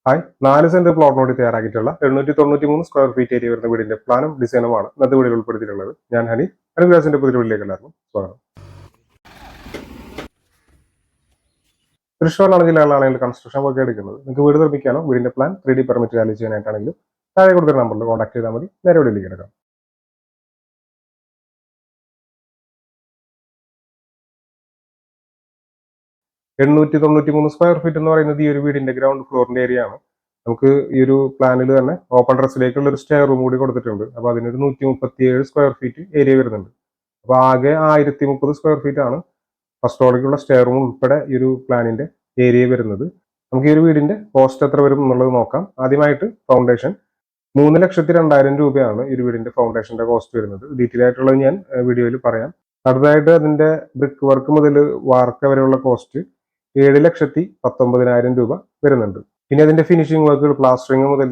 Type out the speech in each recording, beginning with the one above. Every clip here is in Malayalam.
ഹായ്, 4 സെന്റ് പ്ലോട്ട് നോട്ടി തയ്യാറാക്കിയിട്ടുള്ള 893 സ്ക്വയർ ഫീറ്റ് ഏരിയ വരുന്ന വീടിന്റെ പ്ലാനും ഡിസൈനുമാണ് ഇന്നത്തെ വീഡിയോയിൽ ഉൾപ്പെടുത്തിയിട്ടുള്ളത്. ഞാൻ ഹനി അനുഗ്രാസിന്റെ പുതിയ വീട്ടിലേക്ക് എല്ലാവർക്കും സ്വാഗതം. തൃശ്ശൂരിലാണ് ജില്ലകളിലാണെങ്കിൽ കൺസ്ട്രക്ഷൻ വർക്ക് എടുക്കുന്നത്. നിങ്ങൾക്ക് വീട് നിർമ്മിക്കാനോ വീടിന്റെ പ്ലാൻ 3D പെർമിറ്റ് വാല്യൂ ചെയ്യാനായിട്ടാണെങ്കിലും താഴെ കൊടുക്കുന്ന നമ്പറിൽ കോൺടാക്ട് ചെയ്താൽ മതി. നേരെ വീട്ടിലേക്ക് എടുക്കാം. എണ്ണൂറ്റി 93 സ്ക്വയർ ഫീറ്റ് എന്ന് പറയുന്നത് ഈ ഒരു വീടിന്റെ ഗ്രൗണ്ട് ഫ്ലോറിന്റെ ഏരിയ ആണ്. നമുക്ക് ഈ ഒരു പ്ലാനിൽ തന്നെ ഓപ്പൺ ടെറസിലേക്കുള്ള ഒരു സ്റ്റെയർ റൂം കൂടി കൊടുത്തിട്ടുണ്ട്. അപ്പോൾ അതിനൊരു 137 സ്ക്വയർ ഫീറ്റ് ഏരിയ വരുന്നുണ്ട്. അപ്പോൾ ആകെ 1030 സ്ക്വയർ ഫീറ്റ് ആണ് ഫസ്റ്റ് ഫ്ലോറിലേക്കുള്ള സ്റ്റെയർ റൂം ഉൾപ്പെടെ ഈ ഒരു പ്ലാനിന്റെ ഏരിയ വരുന്നത്. നമുക്ക് ഈ ഒരു വീടിന്റെ കോസ്റ്റ് എത്ര വരും എന്നുള്ളത് നോക്കാം. ആദ്യമായിട്ട് ഫൗണ്ടേഷൻ 3,02,000 രൂപയാണ് ഈ ഒരു വീടിന്റെ ഫൗണ്ടേഷന്റെ കോസ്റ്റ് വരുന്നത്. ഡീറ്റെയിൽ ആയിട്ടുള്ളത് ഞാൻ വീഡിയോയിൽ പറയാം. അടുത്തതായിട്ട് അതിന്റെ ബ്രിക്ക് വർക്ക് മുതൽ വാർക്ക വരെയുള്ള കോസ്റ്റ് 7,19,000 രൂപ വരുന്നുണ്ട്. പിന്നെ അതിന്റെ ഫിനിഷിംഗ് വർക്കുകൾ പ്ലാസ്റ്ററിങ് മുതൽ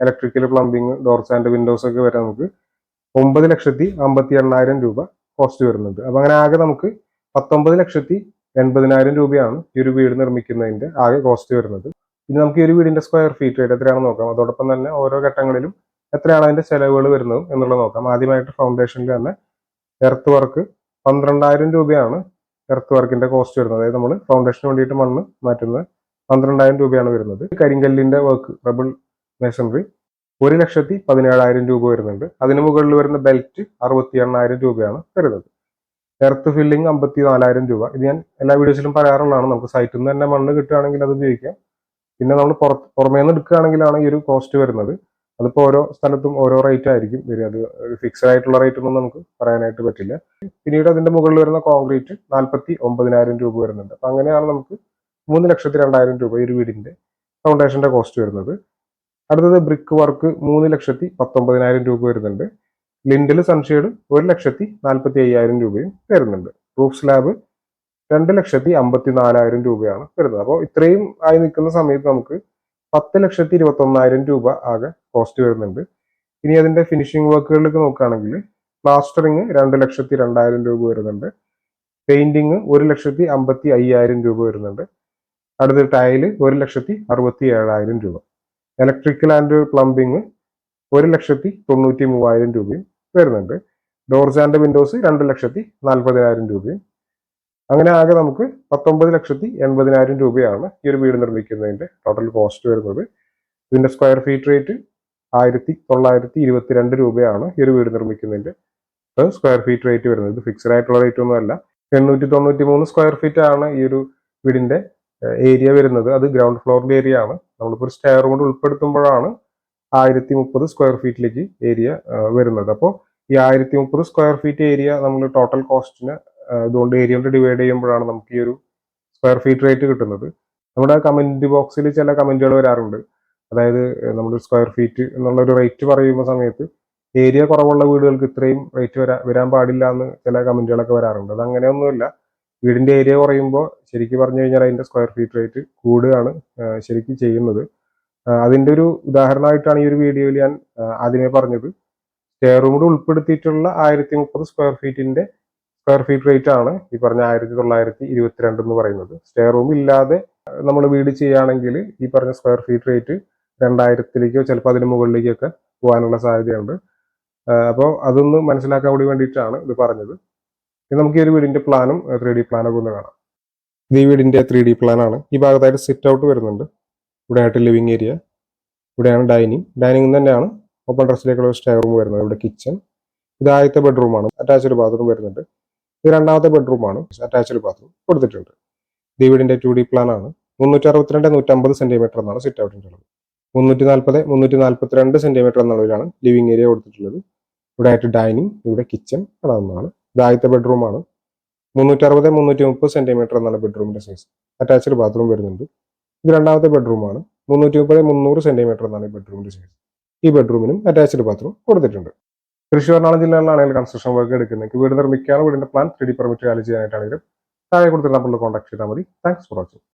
electrical, plumbing, doors and Windows ഒക്കെ വരെ നമുക്ക് 9,58,000 രൂപ കോസ്റ്റ് വരുന്നുണ്ട്. അപ്പൊ അങ്ങനെ ആകെ നമുക്ക് 19,80,000 രൂപയാണ് ഈ ഒരു വീട് നിർമ്മിക്കുന്നതിന്റെ ആകെ കോസ്റ്റ് വരുന്നത്. ഇനി നമുക്ക് ഈ ഒരു വീടിന്റെ സ്ക്വയർ ഫീറ്റ് റേറ്റ് എത്രയാണെന്ന് നോക്കാം. അതോടൊപ്പം തന്നെ ഓരോ ഘട്ടങ്ങളിലും എത്രയാണ് അതിന്റെ ചെലവുകൾ വരുന്നത് എന്നുള്ളത് നോക്കാം. ആദ്യമായിട്ട് ഫൗണ്ടേഷനിൽ തന്നെ എർത്ത് വർക്ക് 12,000 രൂപയാണ് എർത്ത് വർക്കിന്റെ കോസ്റ്റ് വരുന്നത്. അതായത് നമ്മൾ ഫൗണ്ടേഷന് വേണ്ടിയിട്ട് മണ്ണ് മാറ്റുന്നത് 12,000 രൂപയാണ് വരുന്നത്. കരിങ്കല്ലിന്റെ വർക്ക് റബിൾ മേസണറി 1,17,000 രൂപ വരുന്നുണ്ട്. അതിന് മുകളിൽ വരുന്ന ബെൽറ്റ് 68,000 രൂപയാണ് വരുന്നത്. എർത്ത് ഫില്ലിംഗ് 54,000 രൂപ. ഇത് ഞാൻ എല്ലാ വീഡിയോസിലും പറയാറുള്ളതാണ്. നമുക്ക് സൈറ്റിൽ നിന്ന് തന്നെ മണ്ണ് കിട്ടുകയാണെങ്കിൽ അത് ഉപയോഗിക്കാം. പിന്നെ നമ്മൾ പുറമേ നിന്ന് എടുക്കുകയാണെങ്കിലാണ് ഈ ഒരു കോസ്റ്റ് വരുന്നത്. അതിപ്പോൾ ഓരോ സ്ഥലത്തും ഓരോ റേറ്റ് ആയിരിക്കും വരിക. അത് ഫിക്സഡ് ആയിട്ടുള്ള റേറ്റ് ഒന്നും നമുക്ക് പറയാനായിട്ട് പറ്റില്ല. പിന്നീട് അതിന്റെ മുകളിൽ വരുന്ന കോൺക്രീറ്റ് 49,000 രൂപ വരുന്നുണ്ട്. അപ്പൊ അങ്ങനെയാണ് നമുക്ക് 3,02,000 രൂപ ഈ ഒരു വീടിന്റെ ഫൗണ്ടേഷന്റെ കോസ്റ്റ് വരുന്നത്. അടുത്തത് ബ്രിക്ക് വർക്ക് 3,19,000 രൂപ വരുന്നുണ്ട്. ലിൻഡിൽ സൺഷെയ്ഡ് 1,45,000 രൂപയും വരുന്നുണ്ട്. റൂഫ് സ്ലാബ് 2,54,000 രൂപയാണ് വരുന്നത്. അപ്പോൾ ഇത്രയും ആയി നിൽക്കുന്ന സമയത്ത് നമുക്ക് 10,21,000 രൂപ ആകെ കോസ്റ്റ് വരുന്നുണ്ട്. ഇനി അതിന്റെ ഫിനിഷിംഗ് വർക്കുകളിലേക്ക് നോക്കുകയാണെങ്കിൽ പ്ലാസ്റ്ററിങ് 2,02,000 രൂപ വരുന്നുണ്ട്. പെയിന്റിങ് 1,55,000 രൂപ വരുന്നുണ്ട്. അടുത്ത ടൈല് 1,67,000 രൂപ. ഇലക്ട്രിക്കൽ ആൻഡ് പ്ലംബിങ് 1,93,000 രൂപയും വരുന്നുണ്ട്. ഡോർസ് ആൻഡ് വിൻഡോസ് 2,40,000 രൂപയും. അങ്ങനെ ആകെ നമുക്ക് 19,80,000 രൂപയാണ് ഈ ഒരു വീട് നിർമ്മിക്കുന്നതിന്റെ ടോട്ടൽ കോസ്റ്റ് വരുന്നത്. ഇതിന്റെ സ്ക്വയർ ഫീറ്റ് റേറ്റ് 1,922 രൂപയാണ് ഈ ഒരു വീട് നിർമ്മിക്കുന്നതിന്റെ സ്ക്വയർ ഫീറ്റ് റേറ്റ് വരുന്നത്. ഇത് ഫിക്സഡ് ആയിട്ടുള്ള റേറ്റ് ഒന്നും അല്ല. 893 സ്ക്വയർ ഫീറ്റ് ആണ് ഈ ഒരു വീടിന്റെ ഏരിയ വരുന്നത്. അത് ഗ്രൗണ്ട് ഫ്ലോറിന്റെ ഏരിയ ആണ്. നമ്മളിപ്പോൾ ഒരു സ്റ്റെയർ കൂടെ ഉൾപ്പെടുത്തുമ്പോഴാണ് 1030 സ്ക്വയർ ഫീറ്റിലേക്ക് ഏരിയ വരുന്നത്. അപ്പോൾ ഈ 1030 സ്ക്വയർ ഫീറ്റ് ഏരിയ നമ്മൾ ടോട്ടൽ കോസ്റ്റിന് ഇതുകൊണ്ട് ഏരിയ കൊണ്ട് ഡിവൈഡ് ചെയ്യുമ്പോഴാണ് നമുക്ക് ഈ ഒരു സ്ക്വയർ ഫീറ്റ് റേറ്റ് കിട്ടുന്നത്. നമ്മുടെ കമന്റ് ബോക്സിൽ ചില കമന്റുകൾ വരാറുണ്ട്. അതായത് നമ്മൾ സ്ക്വയർ ഫീറ്റ് എന്നുള്ള ഒരു റേറ്റ് പറയുന്ന സമയത്ത് ഏരിയ കുറവുള്ള വീടുകൾക്ക് ഇത്രയും റേറ്റ് വരാൻ പാടില്ല എന്ന് ചില കമന്റുകളൊക്കെ വരാറുണ്ട്. അത് അങ്ങനെയൊന്നുമില്ല. വീടിന്റെ ഏരിയ കുറയുമ്പോൾ ശരിക്കും പറഞ്ഞു കഴിഞ്ഞാൽ അതിന്റെ സ്ക്വയർ ഫീറ്റ് റേറ്റ് കൂടുകയാണ് ശരിക്കും ചെയ്യുന്നത്. അതിന്റെ ഒരു ഉദാഹരണമായിട്ടാണ് ഈ ഒരു വീഡിയോയിൽ ഞാൻ ആദ്യമേ പറഞ്ഞത്. സ്റ്റെയർ റൂം കൂടെ ഉൾപ്പെടുത്തിയിട്ടുള്ള 1030 സ്ക്വയർ ഫീറ്റിന്റെ സ്ക്വയർ ഫീറ്റ് റേറ്റ് ആണ് ഈ പറഞ്ഞ 1,922 എന്ന് പറയുന്നത്. സ്റ്റെയർ റൂം ഇല്ലാതെ നമ്മൾ വീട് ചെയ്യുകയാണെങ്കിൽ ഈ പറഞ്ഞ സ്ക്വയർ ഫീറ്റ് റേറ്റ് 2,000-ലേക്കോ ചിലപ്പോൾ അതിന് മുകളിലേക്കൊക്കെ പോകാനുള്ള സാധ്യതയുണ്ട്. അപ്പോൾ അതൊന്ന് മനസ്സിലാക്കാൻ കൂടി വേണ്ടിയിട്ടാണ് ഇത് പറഞ്ഞത്. ഇനി നമുക്ക് ഈ ഒരു വീടിന്റെ പ്ലാനും 3D പ്ലാനൊക്കെ ഒന്ന് കാണാം. ഇത് ഈ വീടിന്റെ 3D പ്ലാനാണ്. ഈ ഭാഗത്തായിട്ട് സിറ്റ് ഔട്ട് വരുന്നുണ്ട്. ഇവിടെ ആയിട്ട് ലിവിംഗ് ഏരിയ, ഇവിടെയാണ് ഡൈനിങ് തന്നെയാണ് ഓപ്പൺ ടെറസിലേക്കുള്ള സ്റ്റെയർ റൂം വരുന്നത്. ഇവിടെ കിച്ചൺ, ഇത് ആദ്യത്തെ ബെഡ്റൂമാണ്. അറ്റാച്ച്ഡ് ബാത്റൂം വരുന്നുണ്ട്. ഇത് രണ്ടാമത്തെ ബെഡ്റൂമാണ്. അറ്റാച്ച്ഡ് ബാത്റൂം കൊടുത്തിട്ടുണ്ട്. ഇത് വീടിന്റെ 2D പ്ലാൻ ആണ്. 362-150 സെന്റിമീറ്റർ എന്നാണ് സിറ്റ് ഔട്ടിന്റെ അളവ്. 340-342 സെന്റിമീറ്റർ എന്ന അളവിലാണ് ലിവിംഗ് ഏരിയ കൊടുത്തിട്ടുള്ളത്. ഇവിടെ ആയിട്ട് ഡൈനിങ്, ഇവിടെ കിച്ചൺ കാണാവുന്നതാണ്. ഇത് ആദ്യത്തെ ബെഡ്റൂമാണ്. 360-330 സെന്റിമീറ്റർ എന്നാണ് ബെഡ്റൂമിന്റെ സൈസ്. അറ്റാച്ച്ഡ് ബാത്റൂം വരുന്നുണ്ട്. ഇത് രണ്ടാമത്തെ ബെഡ്റൂമാണ്. 330-300 സെന്റിമീറ്റർ എന്നാണ് ഈ ബെഡ്റൂമിന്റെ സൈസ്. ഈ ബെഡ്റൂമിനും അറ്റാച്ച്ഡ് ബാത്റൂം കൊടുത്തിട്ടുണ്ട്. തൃശ്ശൂർ ജില്ലകളിലാണെങ്കിൽ കൺസ്ട്രക്ഷൻ വർക്ക് എടുക്കുന്നത്. വീട് നിർമ്മിക്കാനോ വീടിന്റെ പ്ലാൻ 3D പെർമിറ്റ് വാല്യൂ ചെയ്യാനായിട്ടാണെങ്കിലും താഴെ കൊടുത്തിട്ടുള്ള നമ്പറിൽ കോൺടാക്ട് ചെയ്താൽ മതി. Thanks for watching.